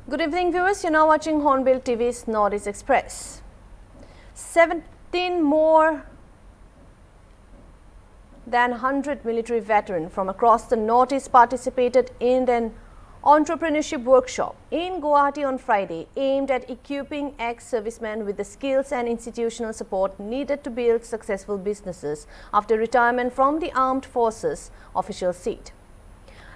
Good evening, viewers. You're now watching Hornbill TV's Northeast Express. 17 more than 100 military veterans from across the Northeast participated in an entrepreneurship workshop in Guwahati on Friday aimed at equipping ex-servicemen with the skills and institutional support needed to build successful businesses after retirement from the armed forces, officials said.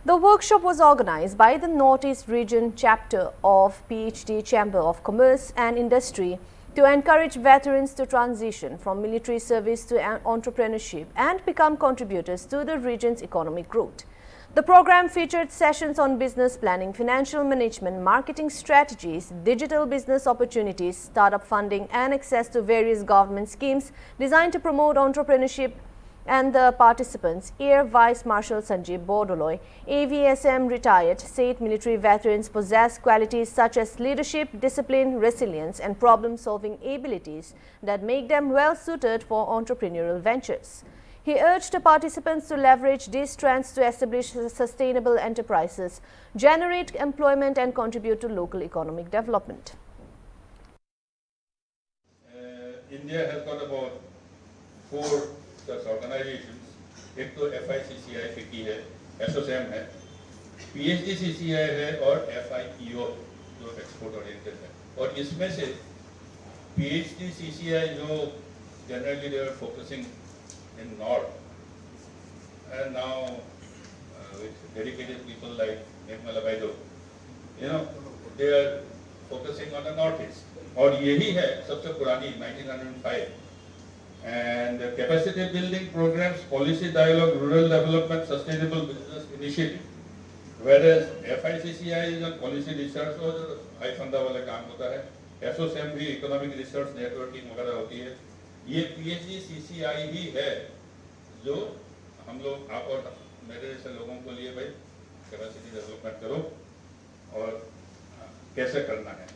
The workshop was organized by the Northeast Region chapter of PhD Chamber of Commerce and Industry to encourage veterans to transition from military service to entrepreneurship and become contributors to the region's economic growth. The program featured sessions on business planning, financial management, marketing strategies, digital business opportunities, startup funding, and access to various government schemes designed to promote entrepreneurship. And the participants, Air Vice Marshal Sanjay Bordoloi, AVSM retired, said military veterans possess qualities such as leadership, discipline, resilience, and problem-solving abilities that make them well-suited for entrepreneurial ventures. He urged the participants to leverage these strengths to establish sustainable enterprises, generate employment, and contribute to local economic development. India has got about 4 such organizations. एक तो FICCI FICCI है, SOSAM है, PhDCCI है और FIEO जो export oriented है. और इसमें से PhDCCI जो generally they are focusing in North, and now with dedicated people like Nirmala Baido, they are focusing on the Northeast. और यही है सबसे पुरानी 1905. And capacity building programs, policy dialogue, rural development, sustainable business initiative. Whereas FICCI is a policy research और high फंडा वाला काम होता है. SOSAM भी इकोनॉमिक रिसर्च नेटवर्किंग वगैरह होती है. ये PhDCCI ही है जो हम लोग आप और मेरे जैसे लोगों को लिए भाई कैपेसिटी डेवलपमेंट करो और कैसे करना है.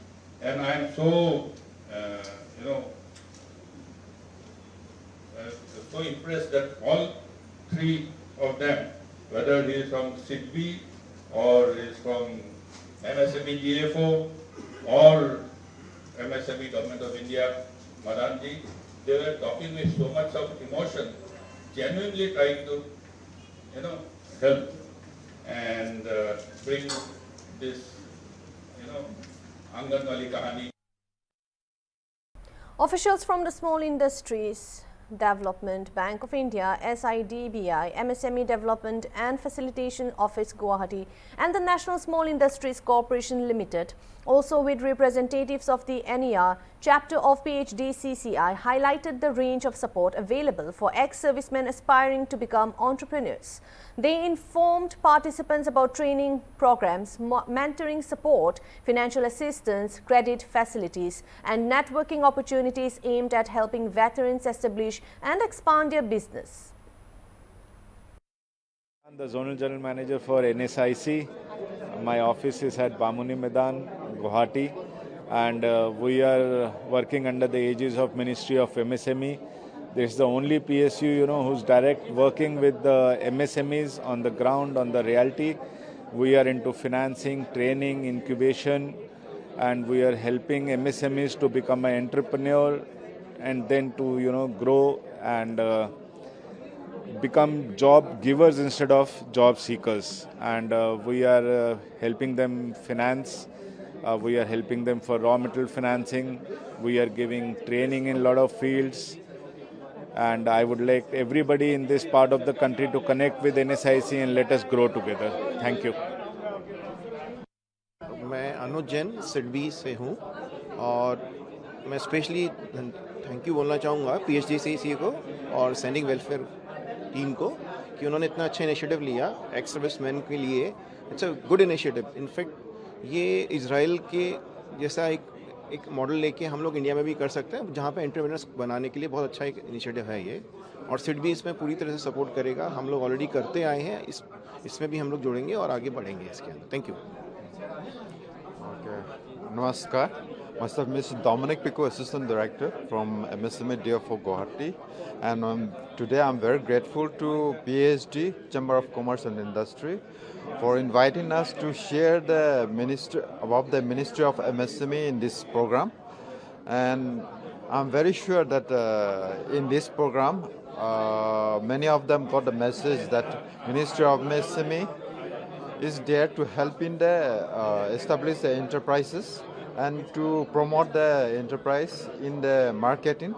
And I am so so impressed that all 3 of them, whether he is from SIDBI or he is from MSME GFO or MSME Government of India, Madanji, they were talking with so much of emotion, genuinely trying to, help and bring this, Anganwali Kahani. Officials from the Small Industries Development Bank of India, SIDBI, MSME Development and Facilitation Office Guwahati and the National Small Industries Corporation Limited, also with representatives of the NER chapter of PhDCCI, highlighted the range of support available for ex-servicemen aspiring to become entrepreneurs. They informed participants about training programs, mentoring support, financial assistance, credit facilities, and networking opportunities aimed at helping veterans establish and expand their business. I'm the Zonal General Manager for NSIC. My office is at Bamuni Medan, Guwahati, and we are working under the aegis of Ministry of MSME. This is the only PSU, who's direct working with the MSMEs on the ground, on the reality. We are into financing, training, incubation, and we are helping MSMEs to become an entrepreneur and then to, grow and become job givers instead of job seekers. And we are helping them finance. We are helping them for raw material financing. We are giving training in a lot of fields. And I would like everybody in this part of the country to connect with NSIC and let us grow together. Thank you. मैं अनुज जैन सिडबी से हूँ और मैं specially thank you बोलना चाहूँगा PhDCCI को और सैनिक वेलफेयर टीम को कि उन्होंने इतना अच्छा इनिशिएटिव लिया एक्स सर्विसमैन के लिए. It's a good initiative. In fact ये इजराइल के जैसा एक मॉडल लेके हम लोग इंडिया में भी कर सकते हैं जहाँ पे एंटरप्रेन्योर्स बनाने के लिए बहुत अच्छा एक इनिशिएटिव है ये. और सिडबी इसमें पूरी तरह से सपोर्ट करेगा. हम लोग ऑलरेडी करते आए हैं, इसमें भी हम लोग जुड़ेंगे और आगे बढ़ेंगे इसके अंदर. Thank you. नमस्कार. Myself, Mr. Dominic Pico, Assistant Director from MSME DFO Guwahati, and today I'm very grateful to PhD Chamber of Commerce and Industry for inviting us to share the Ministry of MSME in this program. And I'm very sure that in this program, many of them got the message that Ministry of MSME is there to help in the establish the enterprises and to promote the enterprise in the marketing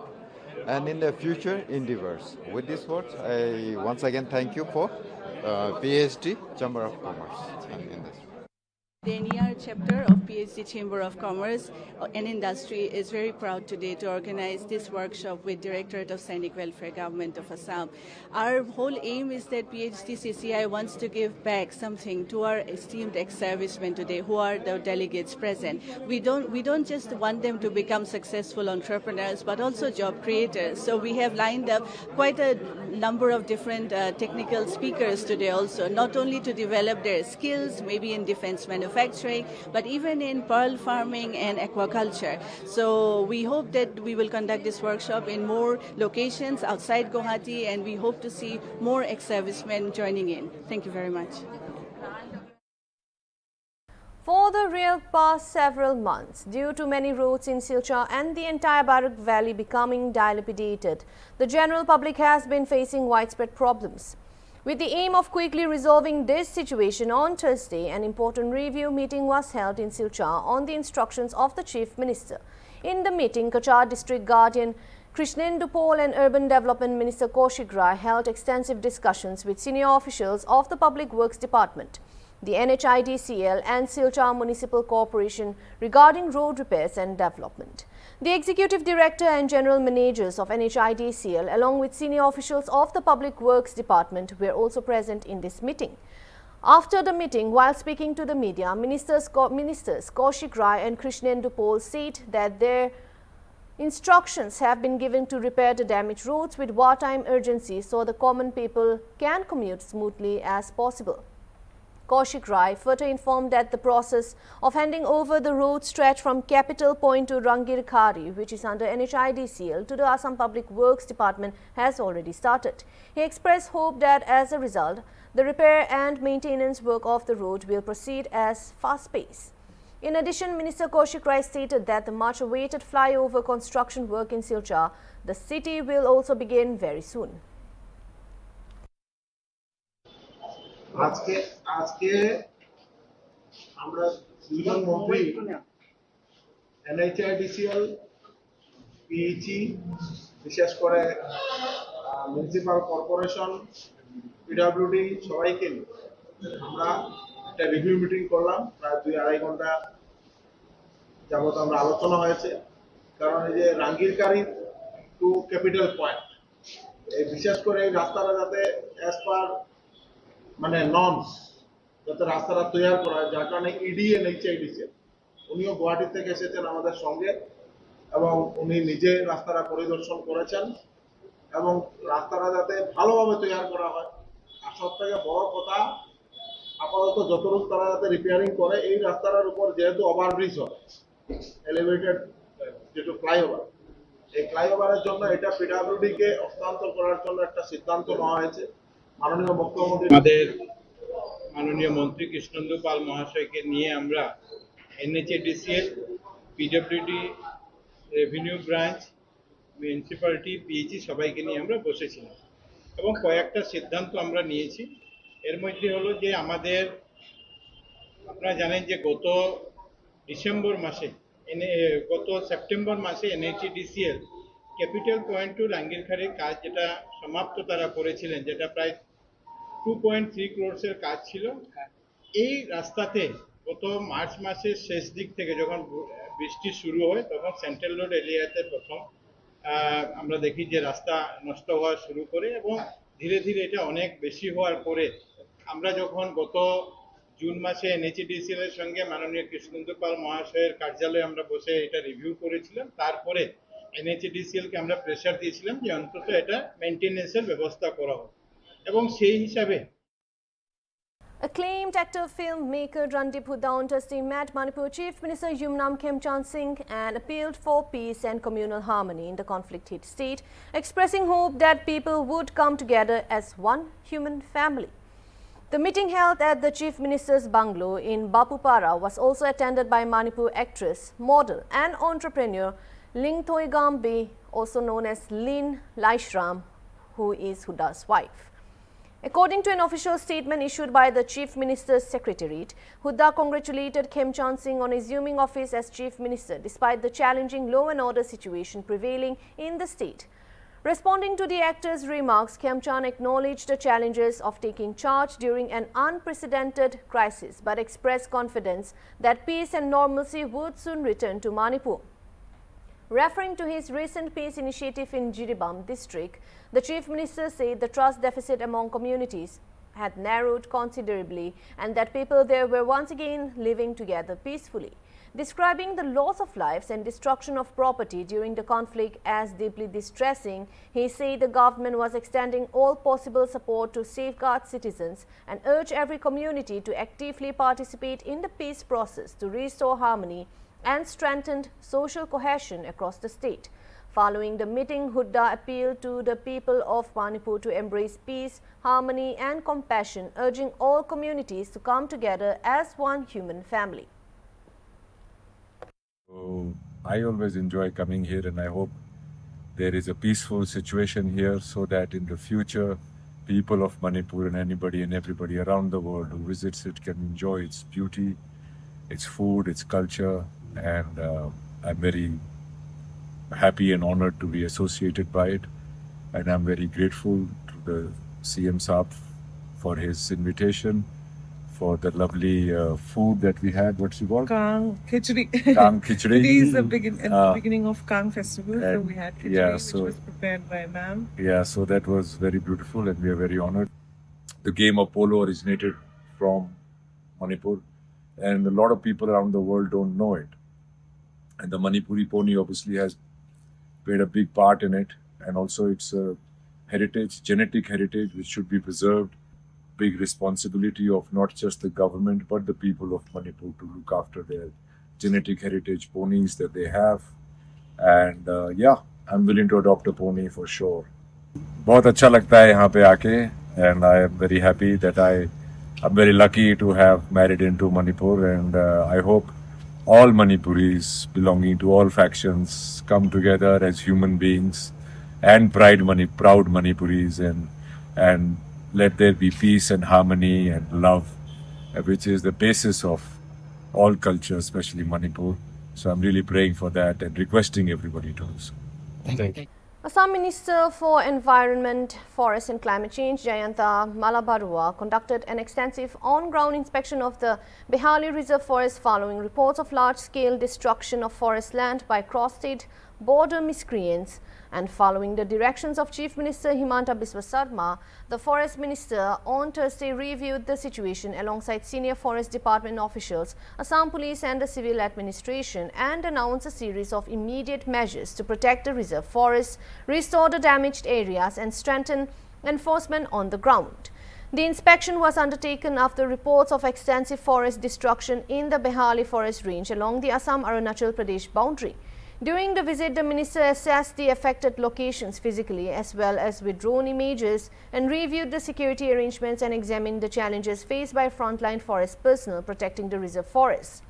and in the future endeavors. With these words, I once again thank you for PhD Chamber of Commerce and Industry. The NER chapter of PhD Chamber of Commerce and Industry is very proud today to organize this workshop with Directorate of Sainik Welfare, Government of Assam. Our whole aim is that PhD CCI wants to give back something to our esteemed ex-servicemen today who are the delegates present. We don't just want them to become successful entrepreneurs but also job creators. So we have lined up quite a number of different technical speakers today also, not only to develop their skills, maybe in defense manufacturing, but even in pearl farming and aquaculture. So we hope that we will conduct this workshop in more locations outside Guwahati, and we hope to see more ex-servicemen joining in. Thank you very much. For the real past several months, due to many roads in Silchar and the entire Barak Valley becoming dilapidated, the general public has been facing widespread problems. With the aim of quickly resolving this situation, on Thursday, an important review meeting was held in Silchar on the instructions of the Chief Minister. In the meeting, Cachar District Guardian Krishnendu Pal and Urban Development Minister Kaushik Rai held extensive discussions with senior officials of the Public Works Department, the NHIDCL and Silchar Municipal Corporation regarding road repairs and development. The Executive Director and General Managers of NHIDCL along with senior officials of the Public Works Department were also present in this meeting. After the meeting, while speaking to the media, Ministers Kaushik Rai and Krishnendu Pal said that their instructions have been given to repair the damaged roads with wartime urgency so the common people can commute smoothly as possible. Kaushik Rai further informed that the process of handing over the road stretch from Capital Point to Rangir Khari, which is under NHIDCL, to the Assam Public Works Department has already started. He expressed hope that as a result, the repair and maintenance work of the road will proceed as fast pace. In addition, Minister Kaushik Rai stated that the much-awaited flyover construction work in Silchar, the city, will also begin very soon. আজকে আমরা দুজন মন্ত্রী NHIDCL, PHE, বিশেষ করে municipal corporation, PWD সবাইকে আমরা একটা review meeting করলাম। প্রায় 2-2.5 ঘন্টা যাবত আমরা আলোচনা হয়েছে। কারণ এই যে রাঙ্গিরকারি টু ক্যাপিটাল পয়েন্ট, এই বিশেষ করে এই রাস্তাটা যাতে অ্যাজ পার মানে নর্মস যাতে রাস্তাটা তৈরি করা হয়, যার কারণে ইডি NHIDCL উনিও গুয়াহাটি থেকে এসেছেন আমাদের সঙ্গে এবং উনি নিজে রাস্তাটা পরিদর্শন করেছেন এবং রাস্তাটা যাতে ভালোভাবে তৈরি করা হয়। আর সব থেকে বড় কথা, আপাতত যতটুকু তারা যাতে রিপেয়ারিং করে, এই রাস্তাটার উপর যেহেতু ওভারব্রিজ হবে, এলিভেটেড যেটু ফ্লাইওভার, এই ফ্লাইওভারের জন্য এটা পিডব্লিউডি কে হস্তান্তর করার জন্য একটা সিদ্ধান্ত নেওয়া হয়েছে। মাননীয় মুখ্যমন্ত্রী আমাদের মাননীয় মন্ত্রী কৃষ্ণেন্দু পাল মহাশয়কে নিয়ে আমরা NHIDCL, PWD, revenue branch, municipality, PHE সবাইকে নিয়ে আমরা বসেছিলাম এবং কয়েকটা সিদ্ধান্ত আমরা নিয়েছি। এর মধ্যে হলো যে আমাদের, আপনারা জানেন যে গত সেপ্টেম্বর মাসে NHIDCL ক্যাপিটাল পয়েন্ট টু রাঙ্গিরখাড়ির কাজ যেটা সমাপ্ত তারা করেছিলেন, যেটা প্রায় 2.3 crores কাজ ছিল। এই রাস্তাতে গত মার্চ মাসের শেষ দিক থেকে যখন বৃষ্টি শুরু হয়, তখন সেন্ট্রাল রোড এরিয়াতে প্রথম আমরা দেখি যে রাস্তা নষ্ট হওয়া শুরু করে এবং ধীরে ধীরে এটা অনেক বেশি হওয়ার পরে আমরা যখন গত জুন মাসে NHIDCL এর সঙ্গে মাননীয় কৃষ্ণেন্দু পাল মহাশয়ের কার্যালয়ে আমরা বসে এটা রিভিউ করেছিলাম, তারপরে NHIDCL কে আমরা প্রেসার দিয়েছিলাম যে অন্তত এটা মেইনটেনেন্সের ব্যবস্থা করা হোক এবং সেই হিসাবে Acclaimed actor filmmaker Randeep Hooda on Thursday met Manipur Chief Minister Yumnam Khemchand Singh and appealed for peace and communal harmony in the conflict-hit state, expressing hope that people would come together as one human family. The meeting held at the Chief Minister's bungalow in Bapupara was also attended by Manipur actress, model and entrepreneur Ling Thoigambe, also known as Lin Laishram, who is Hooda's wife. According to an official statement issued by the Chief Minister's Secretariat, Hooda congratulated Khemchand Singh on assuming office as Chief Minister despite the challenging law and order situation prevailing in the state. Responding to the actor's remarks, Khemchand acknowledged the challenges of taking charge during an unprecedented crisis but expressed confidence that peace and normalcy would soon return to Manipur. Referring to his recent peace initiative in Jiribam district, the Chief Minister said the trust deficit among communities had narrowed considerably and that people there were once again living together peacefully. Describing the loss of lives and destruction of property during the conflict as deeply distressing, he said the government was extending all possible support to safeguard citizens and urged every community to actively participate in the peace process to restore harmony and strengthened social cohesion across the state. Following the meeting, Hooda appealed to the people of Manipur to embrace peace, harmony and compassion, urging all communities to come together as one human family. So I always enjoy coming here, and I hope there is a peaceful situation here so that in the future people of Manipur and anybody and everybody around the world who visits it can enjoy its beauty, its food, its culture, and I'm very happy and honored to be associated by it, and I'm very grateful to the CM Saab for his invitation, for the lovely food that we had. What's it called? Kang Khichdi. Kang Khichdi. Today is the beginning of Kang festival, so we had khichdi, yeah, which was prepared by ma'am. Yeah, so that was very beautiful and we are very honored. The game of polo originated from Manipur, and a lot of people around the world don't know it. And the Manipuri pony obviously has played a big part in it, and also it's a heritage, genetic heritage, which should be preserved. Big responsibility of not just the government but the people of Manipur to look after their genetic heritage ponies that they have. And yeah, I'm willing to adopt a pony for sure. बहुत अच्छा लगता है यहाँ पे आके, and I am very happy that I'm very lucky to have married into Manipur, and I hope all Manipuris belonging to all factions come together as human beings and proud Manipuris, and let there be peace and harmony and love, which is the basis of all culture, especially Manipur. So I'm really praying for that and requesting everybody to do so. Thank you. Assam Minister for Environment, Forest and Climate Change, Jayanta Malabarua, conducted an extensive on-ground inspection of the Behali Reserve Forest following reports of large-scale destruction of forest land by cross-state border miscreants. And following the directions of Chief Minister Himanta Biswa Sarma, the Forest Minister on Thursday reviewed the situation alongside senior Forest Department officials, Assam Police and the civil administration, and announced a series of immediate measures to protect the reserve forests, restore the damaged areas and strengthen enforcement on the ground. The inspection was undertaken after reports of extensive forest destruction in the Behali forest range along the Assam-Arunachal Pradesh boundary. During the visit, the minister assessed the affected locations physically as well as with drone images and reviewed the security arrangements and examined the challenges faced by frontline forest personnel protecting the reserve forests.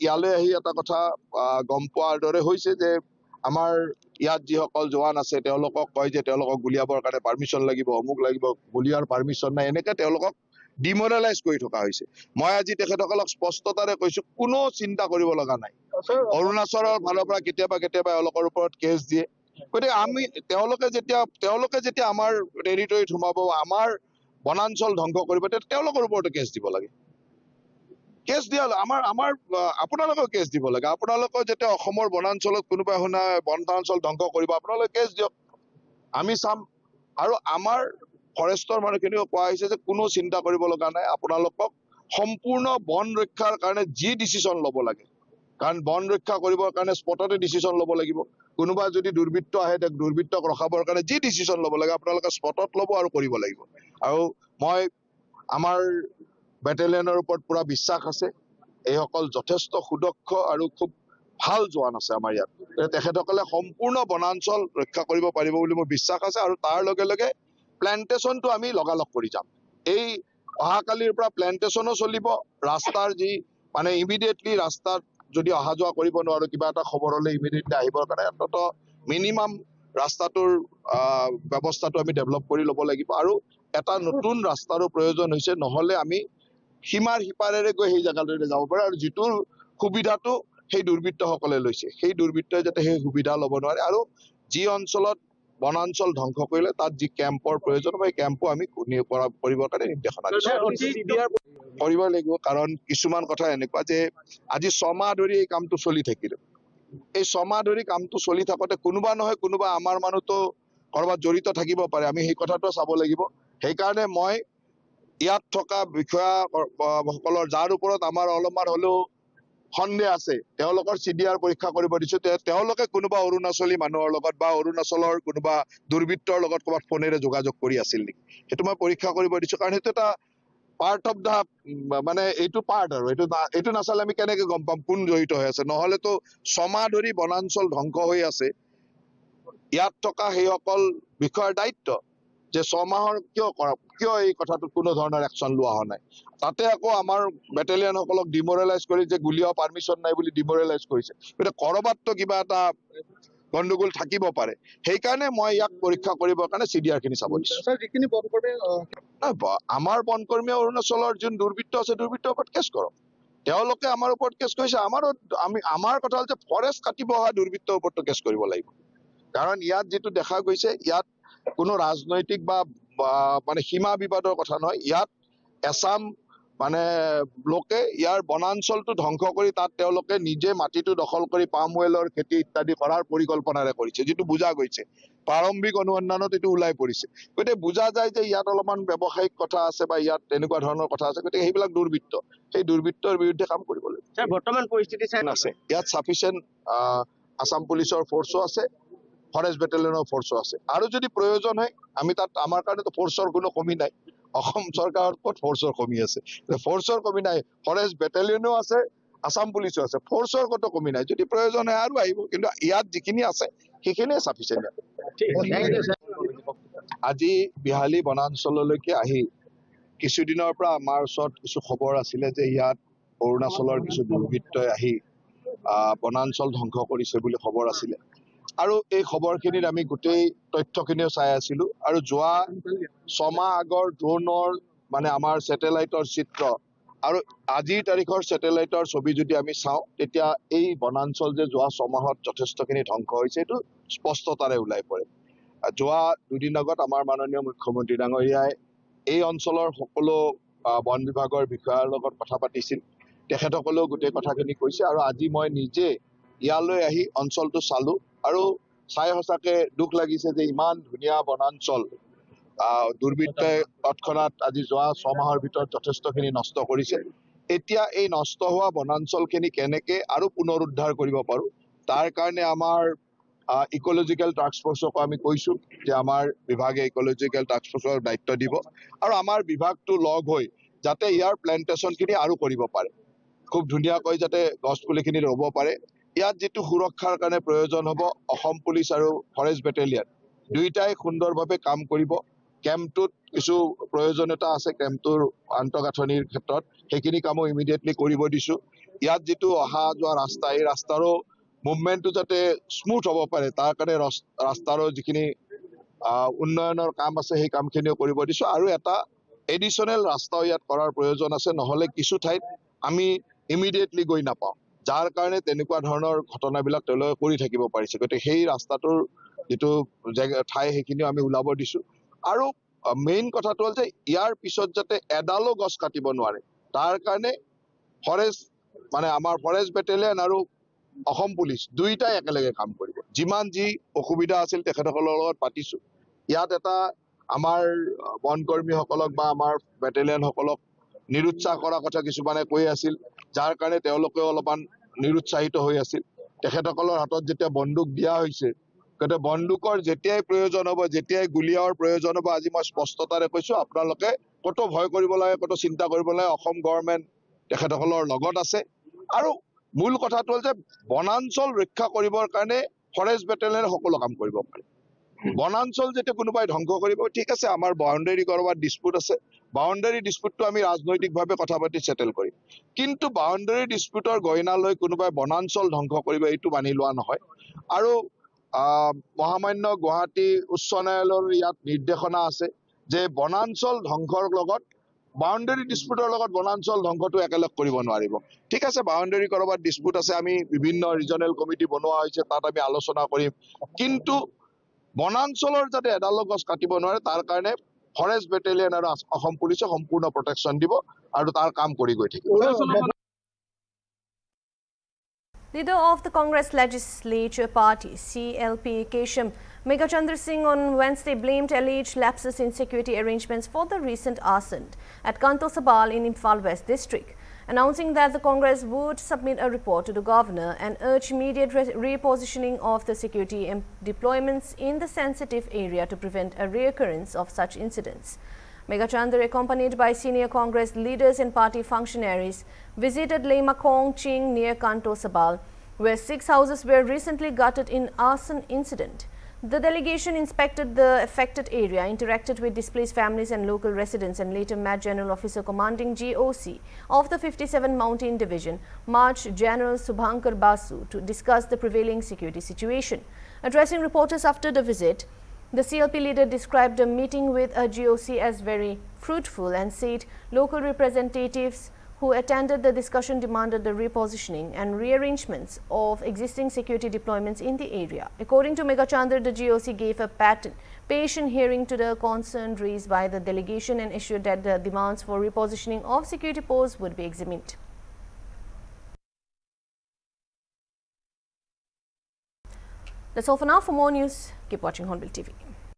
ইয়ালৈ আহি এটা কথা গম পোৱাৰ দৰে হৈছে যে আমাৰ ইয়াত যিসকল জোৱান আছে তেওঁলোকক কয় যে তেওঁলোকক গুলিয়াবৰ কাৰণে পাৰমিশন লাগিব, অমুক লাগিব, গুলিয়াৰ পাৰমিশন নাই, এনেকে তেওঁলোকক ডিমোৰেলাইজ কৰি থকা হৈছে। মই আজি তেখেতসকলক স্পষ্টতাৰে কৈছো, কোনো চিন্তা কৰিব লগা নাই। অৰুণাচলৰ ফালৰ পৰা কেতিয়াবা এওঁলোকৰ ওপৰত কেছ দিয়ে, গতিকে আমি তেওঁলোকে যেতিয়া আমাৰ টেৰিটৰীত সোমাব, আমাৰ বনাঞ্চল ধ্বংস কৰিব, তেওঁলোকৰ ওপৰতো কেছ দিব লাগে। কেছ দিয়া আপোনালোকেও কেছ দিব লাগে। আপোনালোকৰ যেতিয়া অসমৰ বনাঞ্চলত কোনোবা বনাঞ্চল ধ্বংস কৰিব, আপোনালোকে কেছ দিয়ক, আমি চাম। আৰু আমাৰ ফৰেষ্টৰ মানুহখিনিও কোৱা হৈছে যে কোনো চিন্তা কৰিব লগা নাই, আপোনালোকক সম্পূৰ্ণ বন ৰক্ষাৰ কাৰণে যি ডিচিশ্যন ল'ব লাগে, কাৰণ বন ৰক্ষা কৰিবৰ কাৰণে স্পটতে ডিচিশ্যন ল'ব লাগিব। কোনোবা যদি দুৰ্বৃত্ত আহে তেওঁক দুৰ্বৃত্তক ৰখাবৰ কাৰণে যি ডিচিশ্যন ল'ব লাগে আপোনালোকে স্পটত ল'ব আৰু কৰিব লাগিব। আৰু মই আমাৰ বেটেলিয়নৰ ওপৰত পুৰা বিশ্বাস আছে। এইসকল যথেষ্ট সুদক্ষ আৰু খুব ভাল জোৱান আছে আমাৰ ইয়াত। তেখেতসকলে সম্পূৰ্ণ বনাঞ্চল ৰক্ষা কৰিব পাৰিব বুলি মোৰ বিশ্বাস আছে। আৰু তাৰ লগে লগে প্লেণ্টেশ্যনটো আমি লগালগ কৰি যাম। এই অহাকালিৰ পৰা প্লেণ্টেশ্যনো চলিব। ৰাস্তাৰ যি মানে ইমিডিয়েটলি ৰাস্তাত যদি অহা যোৱা কৰিব নোৱাৰো কিবা এটা খবৰ হলে ইমিডিয়েটলি আহিবৰ কাৰণে অন্তত মিনিমাম ৰাস্তাটোৰ ব্যৱস্থাটো আমি ডেভেলপ কৰি ল'ব লাগিব। আৰু এটা নতুন ৰাস্তাৰো প্ৰয়োজন হৈছে, নহলে আমি সীমাৰ সিপাৰেৰে গৈ সেই জেগাটোলৈ যাব পাৰে। আৰু যিটো সুবিধাটো সেই দুৰ্বৃত্তসকলে লৈছে, সেই দুৰ্বৃত্তই যাতে সেই সুবিধা ল'ব নোৱাৰে। আৰু যি অঞ্চলত বনাঞ্চল ধ্বংস কৰিলে তাত যি কেম্পৰ প্ৰয়োজন হয়, কেম্পো আমি কৰিবৰ কাৰণে নিৰ্দেশনা কৰিব লাগিব। কাৰণ কিছুমান কথা এনেকুৱা যে আজি 6 মাহ ধৰি এই কামটো চলি থাকিলে। এই 6 মাহ ধৰি কামটো চলি থাকোতে কোনোবা নহয় কোনোবা আমাৰ মানুহতো কৰবাত জড়িত থাকিব পাৰে, আমি সেই কথাটো চাব লাগিব। সেইকাৰণে মই ইয়াত থকা বিষয়াসকলৰ যাৰ ওপৰত আমাৰ অলপমান হলেও সন্দেহ আছে তেওঁলোকৰ CDR পৰীক্ষা কৰিব দিছো। তেওঁলোকে কোনোবা অৰুণাচলী মানুহৰ লগত বা অৰুণাচলৰ কোনোবা দুৰ্বৃত্তৰ লগত ক'ৰবাত ফোনেৰে যোগাযোগ কৰি আছিল নেকি, সেইটো মই পৰীক্ষা কৰিব দিছো। কাৰণ সেইটো এটা পাৰ্ট অফ দা মানে এইটো পাৰ্ট আৰু এইটো নাচালে আমি কেনেকে গম পাম কোন জড়িত হৈ আছে। নহলেতো 6 মাহ ধৰি বনাঞ্চল ধ্বংস হৈ আছে। ইয়াত থকা সেইসকল বিষয়ৰ দায়িত্ব যে 6 মাহৰ কিয় এই কথাটোত কোনো ধৰণৰ একশ্যন লোৱা হোৱা নাই। তাতে আকৌ আমাৰ বেটেলিয়ন সকলক ডিমৰেলাইজ কৰি যে গুলিওৱা পাৰ্মিশ্যন নাই বুলি ডিমৰেলাইজ কৰিছে। গতিকে কৰবাততো কিবা এটা গণ্ডগোল থাকিব পাৰে। সেইকাৰণে মই ইয়াক পৰীক্ষা কৰিবৰ কাৰণে CDR খিনি চাব দিছো। আমাৰ বনকৰ্মী অৰুণাচলৰ যোন দুৰ্বৃত্ত আছে দুৰ্বৃত্তৰ ওপৰত কেছ কৰক। তেওঁলোকে আমাৰ ওপৰত কেছ কৰিছে। আমাৰ কথা হ'ল যে ফৰেষ্ট কাটিব অহা দুৰ্বৃত্তৰ ওপৰতো কেছ কৰিব লাগিব। কাৰণ ইয়াত যিটো দেখা গৈছে ইয়াত কোনো ৰাজনৈতিক বা মানে সীমা বিবাদৰ কথা নহয়। ইয়াত এছাম মানে লোকে ইয়াৰ বনাঞ্চলটো ধ্বংস কৰি তাত তেওঁলোকে নিজে মাটিটো দখল কৰি পাম অইলৰ খেতি ইত্যাদি কৰাৰ পৰিকল্পনাৰে কৰিছে, যিটো বুজা গৈছে। প্ৰাৰম্ভিক অনুসন্ধানত এইটো ওলাই পৰিছে। গতিকে বুজা যায় যে ইয়াত অলপমান ব্যৱসায়িক কথা আছে বা ইয়াত তেনেকুৱা ধৰণৰ কথা আছে। গতিকে সেইবিলাক দুৰ্বৃত্ত, সেই দুৰ্বৃত্তৰ বিৰুদ্ধে কাম কৰিব লাগিব। বৰ্তমান পৰিস্থিতি আছে ইয়াত চাফিচিয়েণ্ট আছাম পুলিচৰ ফৰ্চো আছে, ফৰেষ্ট বেটেলিয়নৰ ফৰ্চো আছে। আৰু যদি প্ৰয়োজন হয় আমি তাত আমাৰ কাৰণেতো ফৰ্চৰ কোনো কমি নাই। অসম চৰকাৰৰ ক'ত ফৰ্চৰ কমি আছে? ফৰ্চৰ কমি নাই, ফৰেষ্ট বেটেলিয়নো আছে, আছাম পুলিচো আছে, ফৰ্চৰ ক'তো কমি নাই। যদি প্ৰয়োজন হয় আৰু আহিব, কিন্তু ইয়াত যিখিনি আছে সেইখিনিয়ে চাফিচিয়েণ্ট। আজি বিহালী বনাঞ্চললৈকে আহি কিছুদিনৰ পৰা আমাৰ ওচৰত কিছু খবৰ আছিলে যে ইয়াত অৰুণাচলৰ কিছু দুৰ্বৃত্তই আহি বনাঞ্চল ধ্বংস কৰিছে বুলি খবৰ আছিলে। আৰু এই খবৰখিনিত আমি গোটেই তথ্যখিনিও চাই আছিলো। আৰু যোৱা 6 মাহ আগৰ ড্ৰোনৰ মানে আমাৰ ছেটেলাইটৰ চিত্ৰ আৰু আজিৰ তাৰিখৰ ছেটেলাইটৰ ছবি যদি আমি চাওঁ, তেতিয়া এই বনাঞ্চল যে যোৱা 6 মাহত যথেষ্টখিনি ধ্বংস হৈছে এইটো স্পষ্টতাৰে ওলাই পৰে। যোৱা 2 দিন আগত আমাৰ মাননীয় মুখ্যমন্ত্ৰী ডাঙৰীয়াই এই অঞ্চলৰ সকলো বন বিভাগৰ বিষয়াৰ লগত কথা পাতিছিল। তেখেতসকলেও গোটেই কথাখিনি কৈছে। আৰু আজি মই নিজে ইয়ালৈ আহি অঞ্চলটো চালো আৰু চাই সঁচাকে দুখ লাগিছে যে ইমান ধুনীয়া বনাঞ্চল দুৰ্বৃত্তই তৎক্ষণাত আজি যোৱা 6 মাহৰ ভিতৰত যথেষ্টখিনি নষ্ট কৰিছে। এতিয়া এই নষ্ট হোৱা বনাঞ্চলখিনি কেনেকে আৰু পুনৰুদ্ধাৰ কৰিব পাৰো তাৰ কাৰণে আমাৰ ইকলজিকেল টাস্ক ফৰ্চকো আমি কৈছো যে আমাৰ বিভাগে ইকলজিকেল টাস্ক ফৰ্চৰ দায়িত্ব দিব আৰু আমাৰ বিভাগটো লগ হৈ যাতে ইয়াৰ প্লেণ্টেশ্যনখিনি আৰু কৰিব পাৰে, খুব ধুনীয়াকৈ যাতে গছ পুলিখিনি ৰুব পাৰে। ইয়াত যিটো সুৰক্ষাৰ কাৰণে প্ৰয়োজন হ'ব অসম পুলিচ আৰু ফৰেষ্ট বেটেলিয়ন দুইটাই সুন্দৰভাৱে কাম কৰিব। কেম্পটোত কিছু প্ৰয়োজনীয়তা আছে কেম্পটোৰ আন্তঃগাঁথনিৰ ক্ষেত্ৰত, সেইখিনি কামো ইমিডিয়েটলি কৰিব দিছো। ইয়াত যিটো অহা যোৱা ৰাস্তা, এই ৰাস্তাৰো মুভমেণ্টটো যাতে স্মুথ হ'ব পাৰে তাৰ কাৰণে ৰাস্তাৰো যিখিনি উন্নয়নৰ কাম আছে সেই কামখিনিও কৰিব দিছো। আৰু এটা এডিশ্যনেল ৰাস্তাও ইয়াত কৰাৰ প্ৰয়োজন আছে, নহ'লে কিছু ঠাইত আমি ইমিডিয়েটলি গৈ নাপাওঁ, যাৰ কাৰণে তেনেকুৱা ধৰণৰ ঘটনাবিলাক তেওঁলোকে কৰি থাকিব পাৰিছে। গতিকে সেই ৰাস্তাটোৰ যিটো ঠাই সেইখিনিও আমি ওলাব দিছো। আৰু মেইন কথাটো হ'ল যে ইয়াৰ পিছত যাতে এডালো গছ কাটিব নোৱাৰে তাৰ কাৰণে ফৰেষ্ট মানে আমাৰ ফৰেষ্ট বেটেলিয়ন আৰু অসম পুলিচ দুইটাই একেলগে কাম কৰিব। যিমান যি অসুবিধা আছিল তেখেতসকলৰ লগত পাতিছো। ইয়াত এটা আমাৰ বনকৰ্মীসকলক বা আমাৰ বেটেলিয়নসকলক নিৰুৎসাহ কৰাৰ কথা কিছুমানে কৈ আছিল, যাৰ কাৰণে তেওঁলোকেও অলপমান নিৰুৎসাহিত হৈ আছিল তেখেতসকলৰ হাতত যেতিয়া বন্দুক দিয়া হৈছে গতে বন্দুকৰ যেতিয়াই প্ৰয়োজন হ'ব যেতিয়াই গুলিয়াৰ প্ৰয়োজন হ'ব আজি মই স্পষ্টতাৰে কৈছো আপোনালোকে কত ভয় কৰিব লাগে কত চিন্তা কৰিব লাগে অসম গভৰ্ণমেণ্ট তেখেতসকলৰ লগত আছে আৰু মূল কথাটো হ'ল যে বনাঞ্চল ৰক্ষা কৰিবৰ কাৰণে ফৰেষ্ট বেটেলিয়নে সকলো কাম কৰিব পাৰে বনাঞ্চল যেতিয়া কোনোবাই ধ্বংস কৰিব ঠিক আছে আমাৰ বাউণ্ডাৰী কৰবাত ডিসপুট আছে বাউণ্ডাৰী ডিসপুটটো আমি ৰাজনৈতিকভাৱে কথা পাতি সেটেল কৰিম কিন্তু বাউণ্ডাৰী ডিসপুটৰ গয়না লৈ কোনোবাই বনাঞ্চল ধ্বংস কৰিব এইটো মানি লোৱা নহয় আৰু মহামান্য গুৱাহাটী উচ্চ ন্যায়ালয়ৰ ইয়াত নিৰ্দেশনা আছে যে বনাঞ্চল ধ্বংসৰ লগত বাউণ্ডাৰী ডিসপুটৰ লগত বনাঞ্চল ধ্বংসটো একেলগ কৰিব নোৱাৰিব ঠিক আছে বাউণ্ডাৰী কৰবাত ডিসপুট আছে আমি বিভিন্ন ৰিজনেল কমিটি বনোৱা হৈছে তাত আমি আলোচনা কৰিম কিন্তু বনাঞ্চলৰ যাতে এডাল গছ কাটিব নোৱাৰে তাৰ কাৰণে ফৰেষ্ট বেটেলিয়ন আৰু অসম পুলিচে সম্পূৰ্ণ প্ৰটেকশ্যন দিব আৰু তাৰ কাম কৰি গৈ থাকিব Leader of the Congress Legislature Party, CLP, Kesham Meghachandra Singh on Wednesday blamed alleged lapses in security arrangements for the recent arson at Kantosabal in Imphal West District, announcing that the Congress would submit a report to the governor and urge immediate repositioning of the security deployments in the sensitive area to prevent a reoccurrence of such incidents. Meghachandra, accompanied by senior Congress leaders and party functionaries, visited Leimakong Ching near Kantosabal, where 6 houses were recently gutted in arson incident. The delegation inspected the affected area, interacted with displaced families and local residents, and later met General Officer Commanding GOC of the 57 Mountain Division, March General Subhankar Basu, to discuss the prevailing security situation. Addressing reporters after the visit, the CLP leader described the meeting with a GOC as very fruitful and said local representatives who attended the discussion demanded the repositioning and rearrangements of existing security deployments in the area. According to Meghachandra, the GOC gave a patient hearing to the concern raised by the delegation and assured that the demands for repositioning of security posts would be examined. That's all for now. For more news, keep watching Hornbill TV.